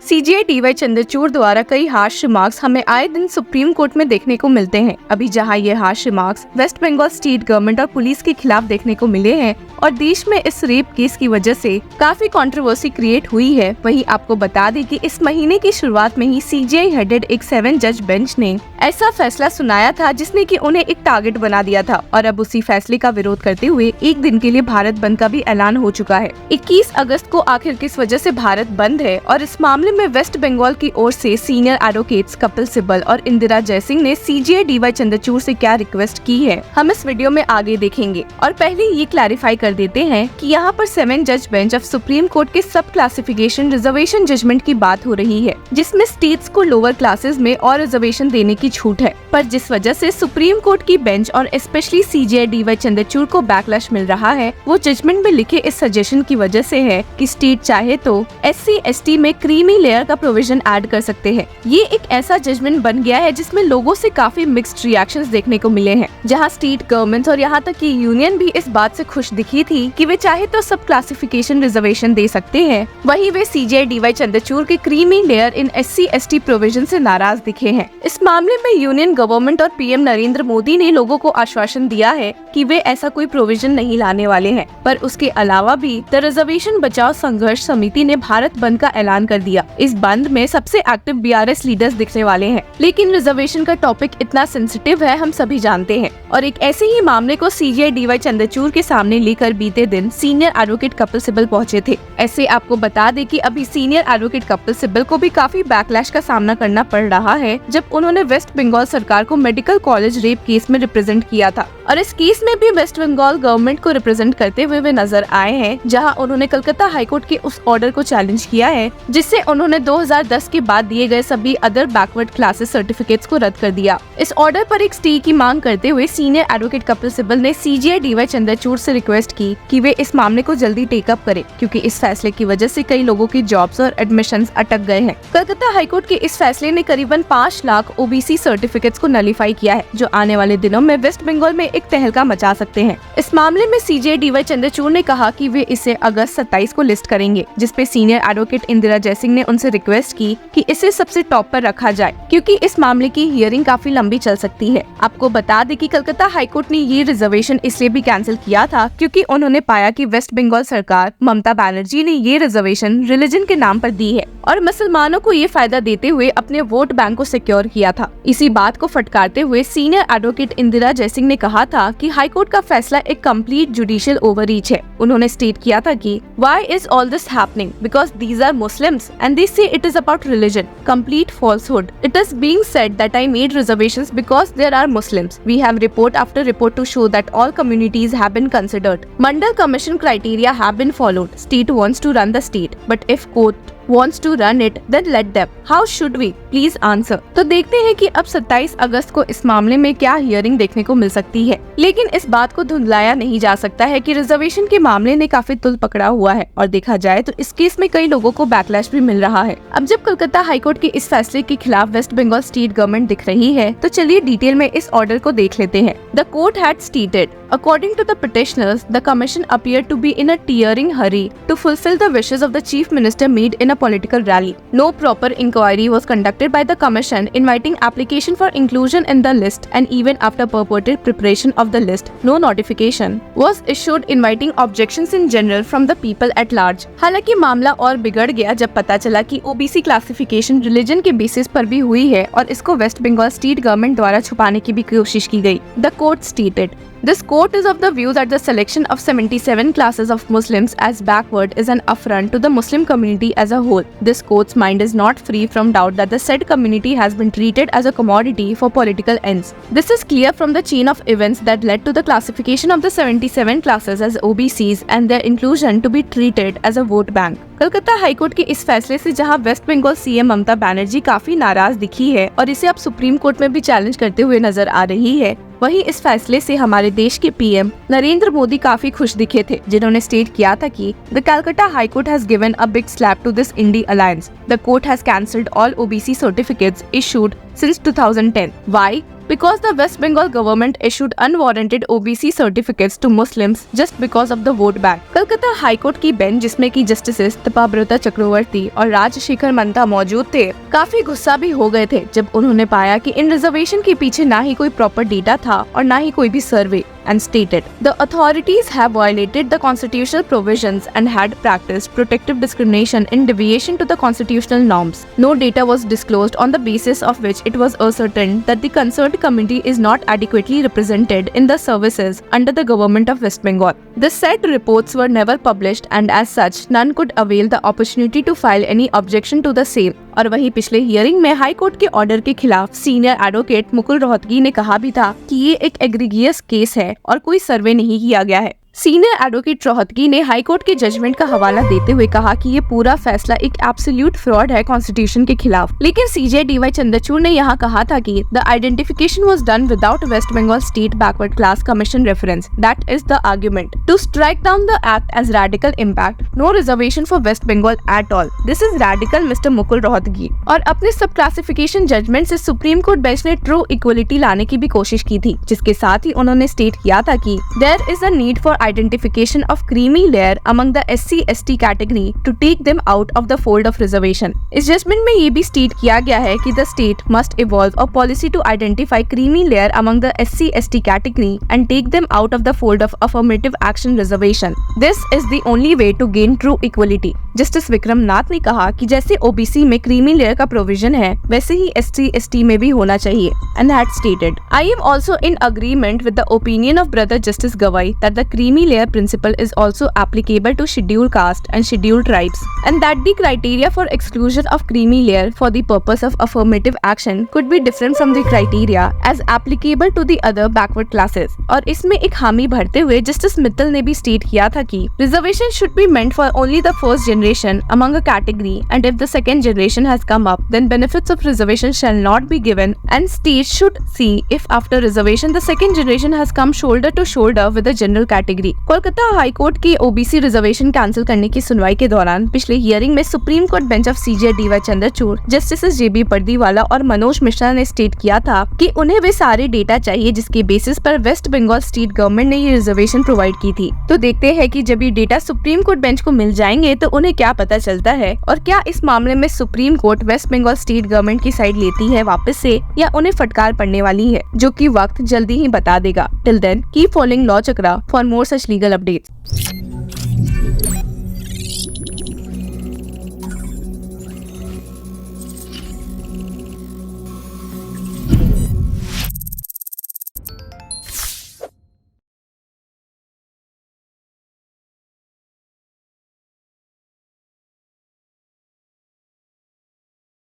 CJI D Y Chandrachud द्वारा कई harsh remarks हमें आए दिन सुप्रीम कोर्ट में देखने को मिलते हैं। अभी जहां ये harsh remarks West Bengal state government और पुलिस के खिलाफ देखने को मिले हैं और देश में इस रेप केस की वजह से काफी कंट्रोवर्सी क्रिएट हुई है, वहीं आपको बता दें कि इस महीने की शुरुआत में ही सीजेआई हेडेड एक 7 जज बेंच ने ऐसा फैसला सुनाया था जिसने कि उन्हें एक टारगेट बना दिया था और अब उसी फैसले का विरोध करते हुए एक दिन के लिए भारत बंद का भी ऐलान हो चुका है। 21 अगस्त को आखिर किस वजह से भारत बंद है और इस मामले में वेस्ट बंगाल की ओर से सीनियर एडवोकेट्स कपिल सिब्बल और इंदिरा जयसिंह ने सीजेआई डीवाई चंद्रचूड़ से क्या रिक्वेस्ट की है, हम इस वीडियो में आगे देखेंगे। और पहले ये क्लैरिफाई कर देते हैं कि यहाँ पर 7 जज बेंच ऑफ सुप्रीम कोर्ट के सब क्लासिफिकेशन रिजर्वेशन जजमेंट की बात हो रही है, जिसमें स्टेट्स को लोअर क्लासेस में और रिजर्वेशन देने की छूट है। पर जिस वजह से सुप्रीम कोर्ट की बेंच और स्पेशली सीजेआई डीवाई चंद्रचूड़ को बैकलैश मिल रहा है, वो जजमेंट में लिखे इस सजेशन की वजह से है कि स्टेट चाहे तो SC/ST में क्रीमी लेयर का प्रोविजन ऐड कर सकते हैं। ये एक ऐसा जजमेंट बन गया है जिसमें लोगों से काफी मिक्स्ड रिएक्शंस देखने को मिले हैं, जहां स्टेट गवर्नमेंट और यहाँ तक कि यूनियन भी इस बात से खुश दिखी थी कि वे चाहे तो सब क्लासिफिकेशन रिजर्वेशन दे सकते हैं, वहीं वे सीजेआई डीवाई चंद्रचूड़ के creamy layer in SC/ST provision से नाराज दिखे हैं। इस मामले में यूनियन गवर्नमेंट और पीएम नरेंद्र मोदी ने लोगों को आश्वासन दिया है कि वे ऐसा कोई प्रोविजन नहीं लाने वाले हैं, पर उसके अलावा भी द रिजर्वेशन बचाओ संघर्ष समिति ने भारत बंद का ऐलान कर दिया। इस बंद में सबसे एक्टिव BRS लीडर्स दिखने वाले हैं, लेकिन रिजर्वेशन का टॉपिक इतना सेंसिटिव है, हम सभी जानते हैं। और एक ऐसे ही मामले को सीजेआई डीवाई चंद्रचूड़ के सामने लेकर बीते दिन सीनियर एडवोकेट कपिल सिब्बल पहुंचे थे। ऐसे आपको बता दें कि अभी सीनियर एडवोकेट कपिल सिब्बल को भी काफी बैकलैश का सामना करना पड़ रहा है, जब उन्होंने वेस्ट बंगाल सरकार को मेडिकल कॉलेज रेप केस में रिप्रेजेंट किया था और इस केस में भी वेस्ट बंगाल गवर्नमेंट को रिप्रेजेंट करते हुए वे नजर आए हैं, जहां उन्होंने कलकत्ता हाईकोर्ट के उस ऑर्डर को चैलेंज किया है जिससे उन्होंने 2010 के बाद दिए गए सभी अदर बैकवर्ड क्लासेस सर्टिफिकेट्स को रद्द कर दिया। इस ऑर्डर पर एक स्टे की मांग करते हुए सीनियर एडवोकेट कपिल सिब्बल ने सीजेआई डीवाई चंद्रचूड़ से रिक्वेस्ट की कि वे इस मामले को जल्दी टेकअप करें, क्योंकि इस फैसले की वजह से कई लोगों की जॉब्स और एडमिशंस अटक गए हैं। कलकत्ता हाईकोर्ट के इस फैसले ने करीबन 5 लाख OBC सर्टिफिकेट्स को नलीफाई किया है, जो आने वाले दिनों में वेस्ट बंगाल में एक तहलका मचा सकते हैं। इस मामले में सीजेआई डीवाई चंद्रचूड़ ने कहा कि वे इसे अगस्त 27 को लिस्ट करेंगे, जिसपे सीनियर एडवोकेट इंदिरा जयसिंह ने उनसे रिक्वेस्ट की कि इसे सबसे टॉप पर रखा जाए, क्योंकि इस मामले की हियरिंग काफी लंबी चल सकती है। आपको बता दें कि कलकत्ता हाईकोर्ट ने ये रिजर्वेशन इसलिए भी कैंसिल किया था क्योंकि उन्होंने पाया कि वेस्ट बंगाल सरकार ममता बनर्जी ने ये रिजर्वेशन रिलीजन के नाम पर दी है और मुसलमानों को ये फायदा देते हुए अपने वोट बैंक को सिक्योर किया था। इसी बात को फटकारते हुए सीनियर एडवोकेट इंदिरा जयसिंह ने कहा था कि हाईकोर्ट का फैसला एक कंप्लीट जुडिशियल ओवररीच है। उन्होंने स्टेट किया था कि Why is all this happening? Because these are Muslims and they say it is about religion. Complete falsehood. It is being said that I made reservations because there are Muslims. We have report after report to show that all communities have been considered. Mandal Commission criteria have been followed. State wants to run the state, but if court wants to run it, then let them. How should we? Please answer. तो देखते हैं कि अब 27 अगस्त को इस मामले में क्या हियरिंग देखने को मिल सकती है, लेकिन इस बात को धुंधलाया नहीं जा सकता है कि रिजर्वेशन के मामले ने काफी तुल पकड़ा हुआ है और देखा जाए तो इस केस में कई लोगों को बैकलैश भी मिल रहा है। अब जब कलकत्ता हाईकोर्ट के इस फैसले के खिलाफ वेस्ट बंगाल स्टेट गवर्नमेंट दिख रही है, तो चलिए डिटेल में इस ऑर्डर को देख लेते हैं। The court had stated, according to the petitioners, the commission appeared to be in a tearing hurry to fulfill the wishes of the chief minister made in a political rally. No proper inquiry was conducted by the commission inviting application for inclusion in the list, and even after purported preparation of the list, no notification was issued inviting objections in general from the people at large. हालांकि मामला और बिगड़ गया जब पता चला कि OBC classification religion के बेसिस पर भी हुई है और इसको वेस्ट बंगाल स्टेट गवर्नमेंट द्वारा छुपाने की भी कोशिश की गई। The court stated, This court is of the view that the selection of 77 classes of Muslims as backward is an affront to the Muslim community as a whole. This court's mind is not free from doubt that the said community has been treated as a commodity for political ends. This is clear from the chain of events that led to the classification of the 77 classes as OBCs and their inclusion to be treated as a vote bank. Calcutta high court के इस फैसले से जहां waste Bengal CM Mamata Banerjee काफी नाराज दिखी है और इसे अब सुप्रीम कोर्ट में भी चैलेंज करते हुए नजर आ रही है, वहीं इस फैसले से हमारे देश के पीएम नरेंद्र मोदी काफी खुश दिखे थे, जिन्होंने स्टेट किया था कि the Calcutta high court has given a big slap to this INDI alliance. The court has cancelled all OBC certificates issued since 2010. Why? because the West Bengal government issued unwarranted OBC certificates to Muslims just because of the vote bank. Calcutta high court की bench जिसमें की justices तपाब्रता चक्रवर्ती और राजशेखर मंता मौजूद थे, काफी गुस्सा भी हो गए थे जब उन्होंने पाया कि इन रिजर्वेशन के पीछे ना ही कोई प्रॉपर डेटा था और ना ही कोई भी सर्वे, and stated the authorities have violated the constitutional provisions and had practiced protective discrimination in deviation to the constitutional norms. No data was disclosed on the basis of which it was ascertained that the concerned community is not adequately represented in the services under the government of West Bengal. The said reports were never published and as such none could avail the opportunity to file any objection to the same. और वहीं पिछले hearing में high court के order के खिलाफ senior advocate Mukul Rohatgi ने कहा भी था कि ये एक एग्रीगियस केस है और कोई सर्वे नहीं किया गया है। सीनियर एडवोकेट रोहतगी ने हाई कोर्ट के जजमेंट का हवाला देते हुए कहा कि ये पूरा फैसला एक एब्सोल्यूट फ्रॉड है कॉन्स्टिट्यूशन के खिलाफ। लेकिन सीजे डीवाई चंद्रचूड़ ने यहाँ कहा था कि the identification was done without West Bengal state backward class commission reference, that is the argument to strike down the act as radical impact, no reservation for West Bengal at all, this is radical mister Mukul Rohatgi. और अपने सब classification judgement से supreme court bench ने true equality लाने की भी कोशिश की थी, जिसके साथ ही उन्होंने स्टेट किया था कि there is a need for identification of creamy layer among the SC/ST category to take them out of the fold of reservation. इस जजमेंट में ये भी स्टेट किया गया है कि the state must evolve a policy to identify creamy layer among the SC/ST category and take them out of the fold of affirmative action reservation. This is the only way to gain true equality. Justice Vikram Nath ने कहा कि जैसे OBC में creamy layer का provision है वैसे ही SC/ST में भी होना चाहिए, and had stated, I am also in agreement with the opinion of brother Justice Gawai that the creamy layer principle is also applicable to scheduled caste and scheduled tribes, and that the criteria for exclusion of creamy layer for the purpose of affirmative action could be different from the criteria as applicable to the other backward classes. और इसमें एक हामी भरते हुए justice Mittal ने भी state किया था कि reservation should be meant for only the first generation among a category, and if the second generation has come up, then benefits of reservation shall not be given, and states should see if after reservation the second generation has come shoulder to shoulder with the general category. Kolkata high court की OBC reservation cancel करने की सुनवाई के दौरान पिछले hearing में supreme court bench of CJ DY Chandrachud, justice JB Pardiwala और मनोज मिश्रा ने स्टेट किया था कि उन्हें वे सारे डेटा चाहिए जिसके बेसिस पर वेस्ट बंगाल स्टेट गवर्नमेंट ने ये रिजर्वेशन प्रोवाइड की थी। तो देखते हैं कि जब ये डेटा सुप्रीम कोर्ट बेंच को मिल जाएंगे तो उन्हें क्या पता चलता है और क्या इस मामले में supreme court West Bengal state government की साइड लेती है वापस से या उन्हें फटकार पड़ने वाली है, जो कि वक्त जल्दी ही बता देगा। Till then keep following law Chakra for more such legal updates.